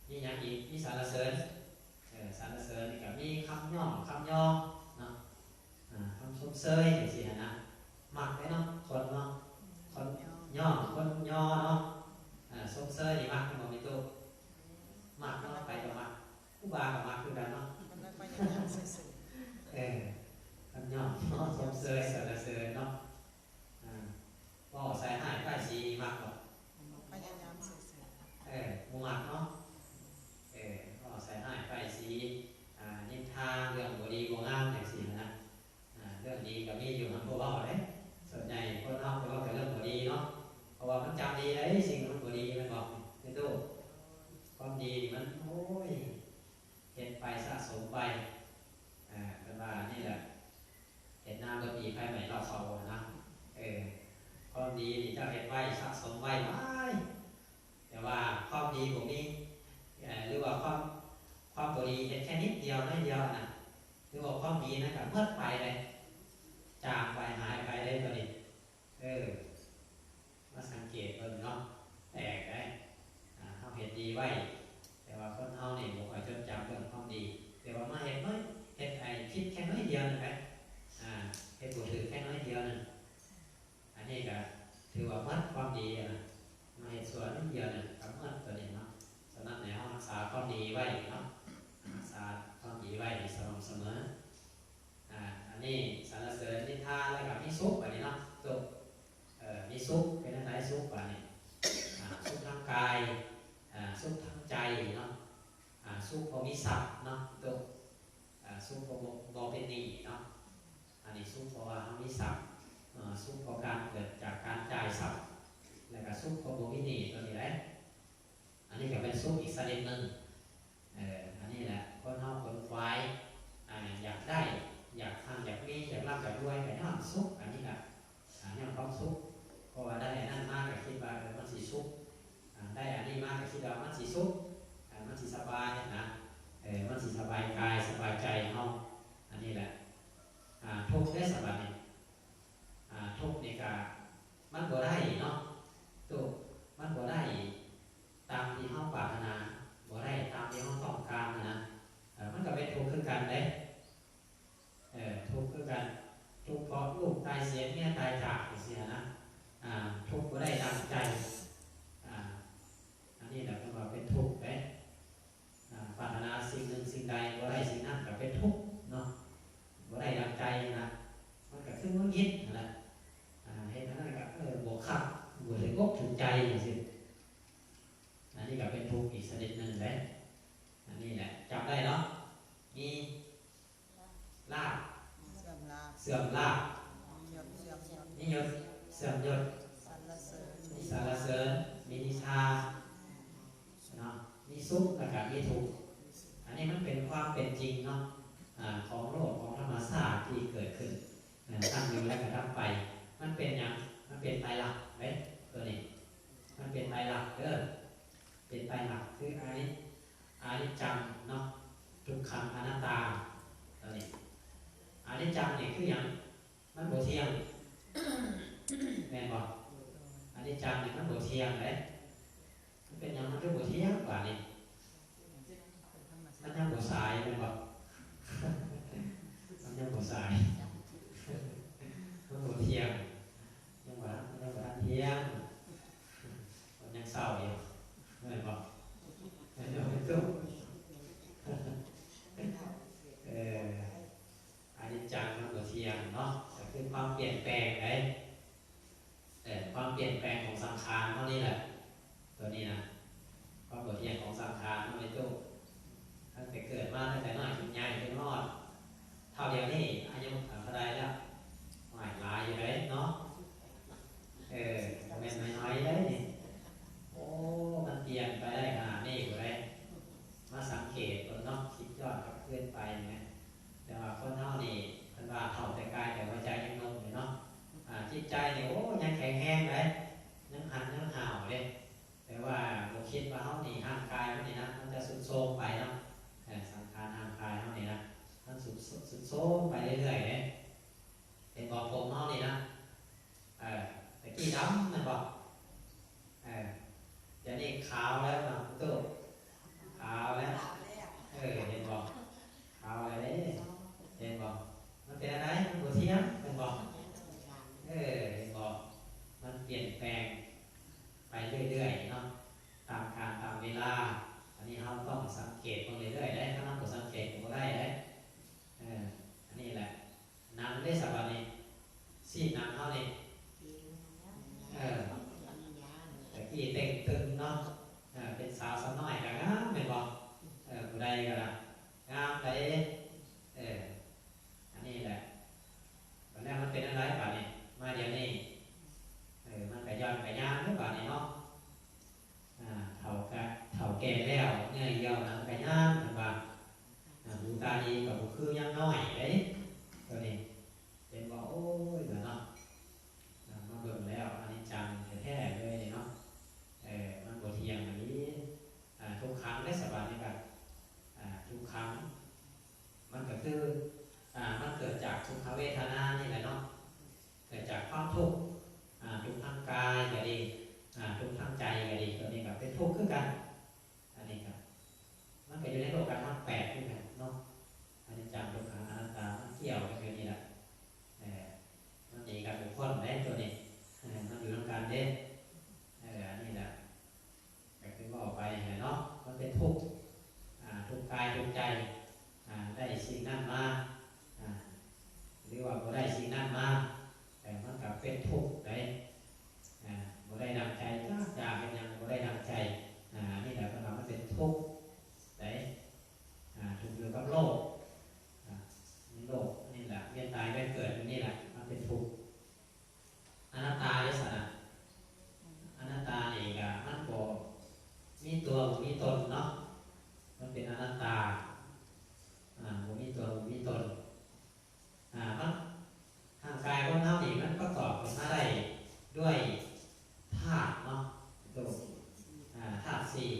มีอย่างอีกมีสรรเสริญสรรเสริญนี่กับมีคำย่อคำยอเนาะคำชมเชยอย่างสินะมักไหมเนาะคนเนาะคนย่อคนย่อเนาะชมเชยนี่มักเป็นบ่มีตู้มักเนาะไปกับมักผู้บากับมักคือกันเนาะคำย่อเนาะชมเชยสรรเสริญเนาะก็ใส่ให้ป้ายสีมักหรอกพยายามเสริญมูมักเนาะก็ใส่ให้ป้ายสีนินทาเรื่องบดีบงามอย่างสินะเรื่องดีก็มีอยู่มันพวกเราเลยส่วนใหญ่คนนอกก็ว่าแต่เรื่องบดีเนาะเพราะว่ามันจำดีเลยสิ่งมันบดีมันบอกเป็นตู้ความดีมันโอ้ยเห็นไปสะสมไปเป็นว่านี่แหละเห็นหน้าก็ดีไปใหม่เราเขานะความดีนี่จะเห็นไว้สะสมไว้ไว้แต่ว่าความดีผมนี่หรือว่าความบดีเห็นแค่นิดเดียวน้อยเดียวนะหรือว่าความดีนะกับเมื่อไปเลยจางไปหายไปได้ตัวนี้มาสังเกตเบิ่งเนาะแตกได้เขาเห็นดีไว้แต่ว่าคนเขาเนี่ยบอกว่าจดจำเรื่องความดีแต่ว่ามาเห็นน้อยเห็นคิดแค่น้อยเดียวนะเห็นบุตรถือแค่น้อยเดียวนะอันนี้ก็ถือว่ามัดความดีนะมาเห็นส่วนนิดเดียวนะกับมัดตัวนี้เนาะฉะนั้นเนี่ยเรารักษาความดีไว้เนาะรักษาความดีไว้สม่ำเสมออันนี้สรรเสริญนินทาแล้วก็มีสุขแบบนี้เนาะสุขมีสุขเป็นอะไรสุขแบบนี้สุขทางกายสุขทางใจเนาะสุขพอมีศัพท์เนาะตัวสุขพอบอเป็นนี่เนาะอันนี้สุขเพราะว่าเขามีศัพท์สุขเพราะการเกิดจากการจ่ายศัพท์แล้วก็สุขพอบอมีนี่ตัวนี้แหละอันนี้ก็เป็นสุขอีกชนิดหนึ่งอันนี้แหละคนนอกคนควายอยากได้อยากทำอยากมีอยากร่ำอยากรวยแต่เนี่ยสุขอันนี้แหละเนี่ยความสุขเพราะว่าได้อันนั้นมากกับคิดว่ามันสีสุขได้อันนี้มากกับคิดว่ามันสีสุขมันสีสบายนะมันสีสบายกายสบายใจเนาะอันนี้แหละทุกข์ได้สบายทุกข์นี่ก็มันบ่ได้เนาะตัวมันบ่ได้ตามที่เราปรารถนาบ่ได้ตามที่เราต้องการนะมันก็เป็นทุกข์คือกันเลยทุกข์คือกันทุกข์เพราะลูกตายเสียเมียตายจากเสียนะทุกข์บ่ได้ดังใจอันนี้แหละก็ว่าเป็นทุกข์เลยปรารถนาสิ่งหนึ่งสิ่งใดบ่ได้สิ่งนั้นก็เป็นทุกข์เนาะบ่ได้ดังใจนะมันก็คือมันยึดนะเห็นนั่นก็บวกขับบวกเลยกบถูกใจอย่างสิอันนี้ก็เป็นทุกข์อีกชนิดหนึ่งเลยอันนี้แหละจำได้เนาะมีลาภเสื่อมลาภนิยศเสื่อมยศสรรเสริญมีนิชาเนาะมีสุขและก็มีทุกข์อันนี้มันเป็นความเป็นจริงเนาะของโลกของธรรมชาติที่เกิดขึ้นตั้งอยู่และกระดับไปมันเป็นอย่างมันเป็นไตรลักษณ์ไหมตัวนี้มันเป็นไตรลักษณ์เป็นไตรลักษณ์คืออานิจจังเนาะทุกขังอนัตตาตัวนี้อานิจจังเนี่ยคืออย่างมันโบเทียงแม่นบอกอานิจจังเนี่ยมันโบเทียงเลยมันเป็นอย่างมันคือโบเทียงกว่านี่มันยังโบสายแม่นบอกมันยังโบสายมันโบเทียงยังว่าเทียงมันยังเศร้าอยู่แม่นบอกแม่นบอกเป็นตุ๊กอานิจจังมันโบเทียงเนาะแต่คือความเปลี่ยนแปลงเลยความเปลี่ยนแปลงของสังขารเท่านี้แหละตัวนี้นะความโบเทียงของสังขารมันเป็นตุ๊กตั้งแต่เกิดมาตั้งแต่น้อยจนใหญ่จนรอดเท่าเดียวนี่อายุเท่าไรแล้วหลายอยู่เลยเนาะเป็นน้อยๆได้นี่โอ้มันเปลี่ยนไปได้ขนาดนี้อยู่เลยมาสังเกตตัวเนาะคิดยอดกับเพื่อนไปนะแต่ว่าคนเท่านี่คนว่าเท่าแต่กายแต่ว่าใจยังนุ่มอยู่เนาะจิตใจเนี่ยโอ้ยังแข็งแรงเลยยังหันยังห่าวเลยแต่ว่าเราคิดว่าเขานี่ห่างกายเขานี่นะมันจะสุดโทรมไปเนาะสังขารห่างกายเขานี่นะมันสุดโทรมไปเรื่อยๆเลยเป็นบอกผมเขานี่นะแต่กี้ดำมันบอกจะนี่ขาวแล้วนะตู้ข สาวสาวน้อยก็งามเป็นบ่ผู้ใดก็ละงามใดอันนี้แหละตอนแรกมันเป็นอะไรบาดนี้มาเดี๋ยวนี้มันก็ย้อนก็ย่างไม่บาดนี้เนาะเฒ่าแก่แล้วเนี่ยเหี่ยวหนังก็ย่างเป็นบาดดูตาดีกับบุคือยังน้อยเด้ตัวนี้เป็นบ่โอ้ยเนาะมาเบิ่งแล้วอันนี้จังแท้ๆเลยเนาะมันบ่เที่ยงอันนี้ทุกครั้งได้สบายนี่ครับทุกครั้งมันก็คือมันเกิดจากทุกขเวทนานี่แหละเนาะเกิดจากความทุกข์ทุกข์ทางกายก็ดีทุกข์ทางใจก็ดีตัวนี้ก็เป็นทุกข์คือกันอันนี้ครับมันก็อยู่ในโลกการทั้งแปดด้วยกันเนาะอันนี้จังทุกขังอนัตตามันเกี่ยวกันอยู่นี่แหละมันมีการบุคคลได้ตัวนี้มันอยู่ในการเด่นอันนี้แหละก็คือว่าออกไปเนาะมันเป็นทุกข์ทุกข์กายทุกข์ใจได้สิ่งนั้นมาหรือว่าบ่ได้สิ่งนั้นมาแต่มันกับเป็นทุกข์ได้บ่ได้ดังใจจ้าเป็นยังบ่ได้ดังใจนี่แหละก็ทำให้เป็นทุกข์ได้ทุกข์อยู่กับโลกนี่โลกนี่แหละเวียนตายเวียนเกิดนี่แหละมันเป็นทุกข์อนัตตาลักษณะอนัตตานี่ก็มันบ่มีตัวมีตนเนาะมันเป็นอนัตตาบ่มีตัวบ่มีตนมันทางกายของเรานี่มันประกอบขึ้นมาได้ด้วยธาตุเนาะตัวธาตุสี่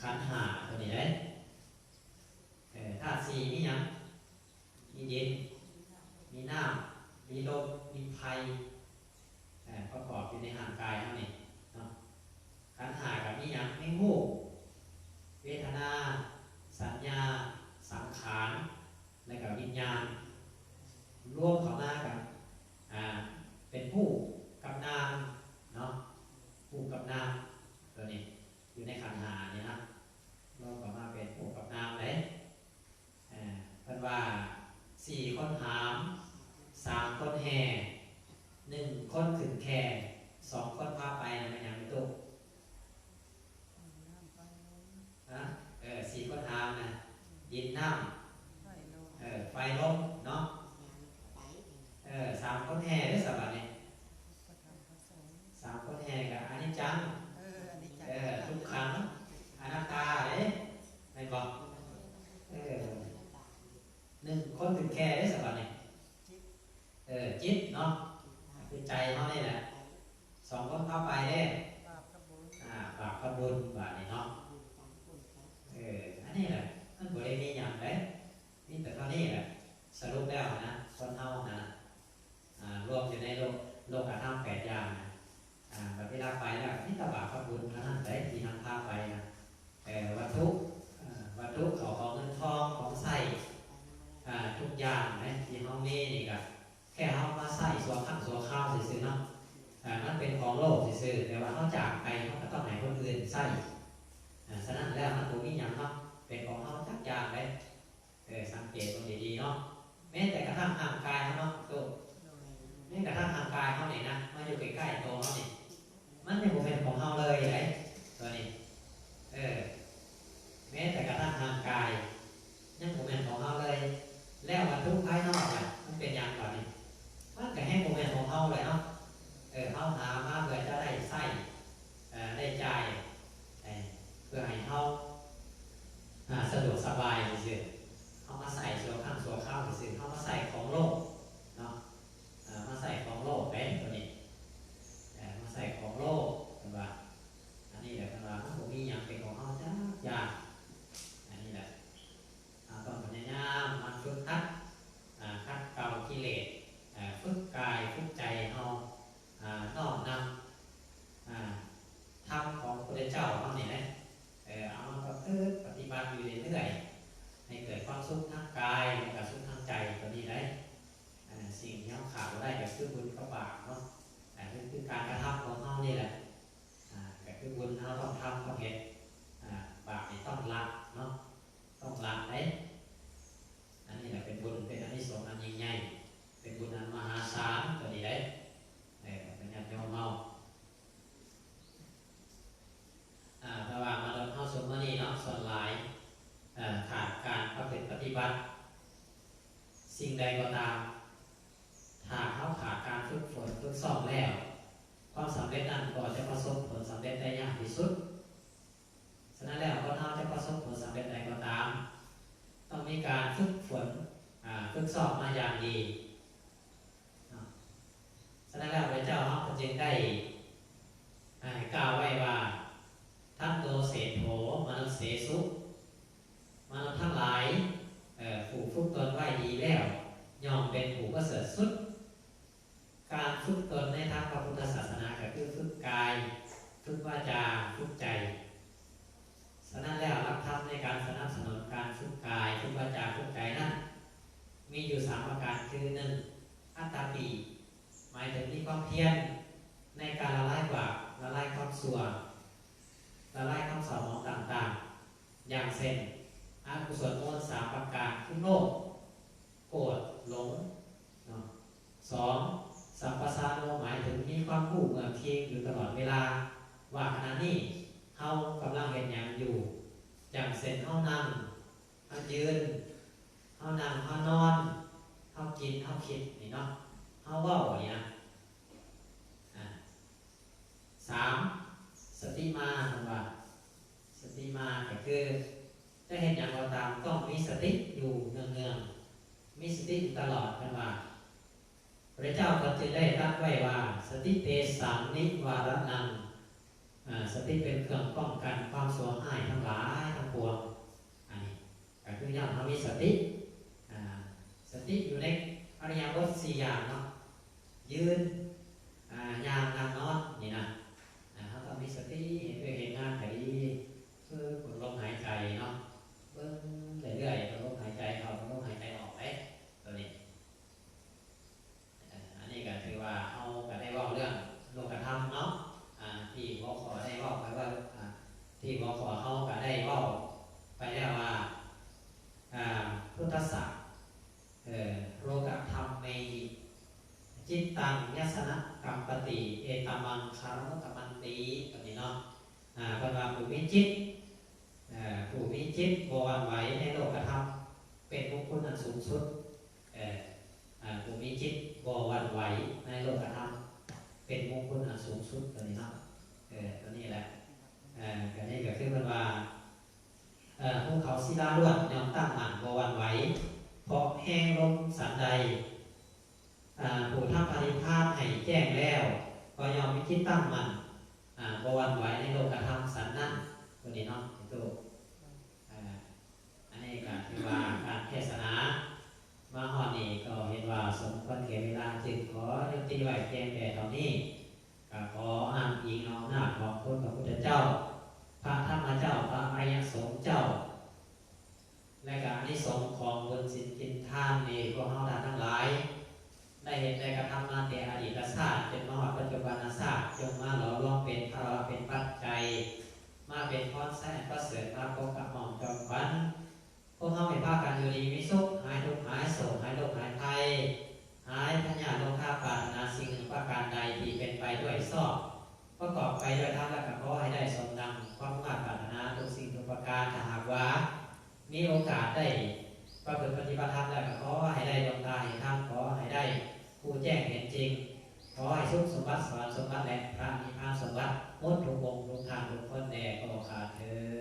ขันธ์ห้าตัวนี้ได้ธาตุสี่มีหยังมีดินมีน้ำมีลมมีไฟประกอบอยู่ในร่างกายเรานี่เนาะขันธ์ห้ากับมีหยังมีรูปเวทนาสัญญาสังขารและกับวิญญาณรวมเข้ามากันเป็นผู้กับนามเนาะผู้กับนามตัวนี้อยู่ในขันธ์ห้านี่นะรวมเข้ามาเป็นผู้กับนามเลยเพิ่นว่า4 คนหาม3 คนแห่1 คนขึ้นแค่2 คนพาไปนะมันยังไม่ตุก4 คนหามนะดินน้ำไฟลมเนาะ3 คนแห่ได้สบายเนี่ย3 คนแห่กับอนิจจังทุกขังอนัตตาเด้ไม่บอก1 คนถึงแค่ได้สบายเนี่ยจิตเนาะคือใจเขาเนี่ยแหละ2 คนเข้าไปเด้บาปกับบุญบาปนี่เนาะอันนี้แหละมันบ่ได้มีอย่างไรนี่แต่เท่านี้แหละสรุปแล้วนะคนเท่านะรวมอยู่ในโลกธรรม8 อย่างนะแบบเวลาไปแล้วนี่ตบาปกับบุญนะได้ที่ทางพาไปนะวัตถุของเงินทองของใส่ทุกอย่างนะที่เขามีนี่ก็แค่เขามาใส่สัวข้างสัวข้าวซื่อๆเนาะมันเป็นของโลกซื่อๆแต่ว่าเขาจากไปเขาก็ต้องให้คนอื่นใส่ฉะนั้นแล้วมันบ่มีหยังเนาะเป็นของเขาจักอย่างเลยสังเกตตรงดีๆเนาะแม้แต่กระทั่งทางกายเขาเนาะตัวแม้กระทั่งทางกายเขาเนี่ยนะมาอยู่ใกล้ๆตัวเขาเนี่ยมันยังบ่เป็นของเขาเลยไอ้ตัวนี้แม้แต่กระทั่งทางกายยังบ่เป็นของเขาเลยแล้ววัตถุภายนอกเนี่ยมันเป็นอย่างแบบนี้มันก็ให้บ่เป็นของเขาเลยเนาะเขาหามาเพื่อจะได้ใส่ได้จ่ายเพื่อให้เขาสะดวกสบายซื่อเขามาใส่สัวข้างสัวข้าวซื่อเขามาใส่ของโลกเนาะมาใส่ของโลกตัวนี้มาใส่ของโลกเป็นว่าอันนี้แหละเป็นว่ามันบ่มีอย่างเป็นของเขาจ้าอย่างอันนี้แหละต้องพยายามมันฝึกคัดเกากิเลสฝึกกายฝึกใจเขาน้อมนำธรรมของพระพุทธเจ้าเขาเนี่ยนะเอามาปฏิบัติอยู่เรื่อยๆให้เกิดความสุขทางกายและก็สุขทางใจตัวนี้ได้สิ่งที่เขาขาดได้ก็คือบุญกับบาปเนาะคือการกระทำของเขานี่แหละก็คือบุญเราต้องทำต้องเห็นบาปนี่ต้องละเนาะต้องละได้อันนี้แหละเป็นบุญเป็นอานิสงส์อันยิ่งใหญ่เป็นบุญอันมหาศาลตัวนี้ได้เป็นญาติโยมเราระหว่างมรดก บัติสิ่งใดก็ตามถ้าเขาขาดการฝึกฝนฝึกซ้อมแล้วความสำเร็จนั้นก็จะประสบผลสำเร็จได้ยากที่สุดฉะนั้นแล้วคนเราจะประสบผลสำเร็จใดก็ตามต้องมีการฝึกฝนฝึกซ้อมมาอย่างดีฉะนั้นแล้วพระเจ้าเขาจึงได้กล่าวไว้ว่าทัตโตเศรษโธมนุสเสสุมนุษย์ทั้งหลายผู้ฝึกตนไว้ดีแล้วย่อมเป็นผู้ประเสริฐสุดการฝึกตนในทางพระพุทธศาสนาก็คือฝึกกายฝึกวาจาฝึกใจฉะนั้นแล้วหลักธรรมในการสนับสนุนการฝึกกายฝึกวาจาฝึกใจนั้นมีอยู่3ประการคือ1อัตตาปิหมายถึงมีความเพียรในการละลายบาปละลายความชั่วละลายความเศร้าหมองต่างๆอย่างเช่นอกุศลมูล3ประการคือโลภโกรธหลง2สัมปสาโนหมายถึงมีความรู้เมื่อเพียงอยู่ตลอดเวลาว่าขณะนี้เฮากำลังเห็นอย่างอยู่อย่างเช่นเฮานั่งเฮายืนเฮานั่งเฮานอนเฮากินเฮาคิดนี่เนาะเฮาเว้าอย่างนี้นะ3สติมาคำว่าสติมาก็คือจะเห็นอย่างเราตามต้องมีสติอยู่เนืองๆมีสติตลอดกันว่าพระเจ้าก็จึงได้ตรัสไว้ว่าสติเตสังนิวารนังสติเป็นเครื่องป้องกันความชั่วร้ายทั้งหลายทั้งปวงอันนี้ก็คือย่อมเรามีสติสติอยู่ในอริยบท4อย่างเนาะยืนย่างนั่งนอนนี่นะเขาต้องมีสติเห็นด้วยเห็นงานแต่ดีคือฝึกลมหายใจเนาะเบิ่งเรื่อยๆลมหายใจเข้าลมหายใจออกไปตัวนี้อันนี้ก็ถือว่าเอาก็ได้บอกเรื่องโลกธรรมเนาะที่บขได้บอกไปว่าที่บขเขาก็ได้บอกไปแล้วว่าพุทธศาสตร์โลกธรรมในจิตตังยัสนะกัมปติเอตมังคารมุตมันตีแบบนี้เนาะเป็นว่าผู้มีจิตบวรไหวในโลกธรรมเป็นบุคคลอันสูงสุดผู้มีจิตบวรไหวในโลกธรรมเป็นบุคคลอันสูงสุดแบบนี้เนาะตัวนี้แหละอันนี้ก็คือเป็นว่าภูเขาศิลาล้วนยอมตั้งมั่นบวรไหวเพราะแห้งลมสันใดผู้ทำปฏิภาณให้แจ้งแล้วก็ยอมมีคิดตั้งมั่นบวรไหวในโลกธรรมสันนั่นตัวนี้เนาะตัวอันนี้ก็คือว่าการเทศนามาฮอดนี้ก็เห็นว่าสมควรแก่เวลาจึงขอยุติไว้เพียงแต่เท่านี้ก็ขออ้างอิงเอาหน้าของพระพุทธเจ้าพระธรรมเจ้าพระอริยสงฆ์เจ้าและก็อานิสงส์ของบุญศีลกินทานในพวกเฮาทั้งหลายได้เห็นได้กระทำมาแต่อดีตชาติจนมาถึงปัจจุบันชาติจงมาหล่อรวมเป็นภาวะเป็นปัจจัยมาเป็นพรแท้ประเสริฐมาพบกับหม่อมจอมขวัญพวกเฮาให้พากันอยู่ดีมีสุขหายทุกข์หายโศกหายโรคหายภัยหายพยาธิโรคข้าปรารถนาสิ่งหนึ่งประการใดที่เป็นไปด้วยชอบประกอบไปด้วยธรรมและก็ขอให้ได้สมดังความมุ่งมั่นปรารถนาทุกสิ่งทุกประการถ้าหากว่ามีโอกาสได้ประพฤติปฏิบัติธรรมแล้วก็ขอให้ได้ดวงตาเห็นธรรมขอให้ได้ผู้แจ้งเห็นจริงขอให้สุขสมบัติสวรรค์สมบัติและพระนิพพานสมบัติหมดทุกวงทุกทางทุกคนแน่ก็ขาดเถิด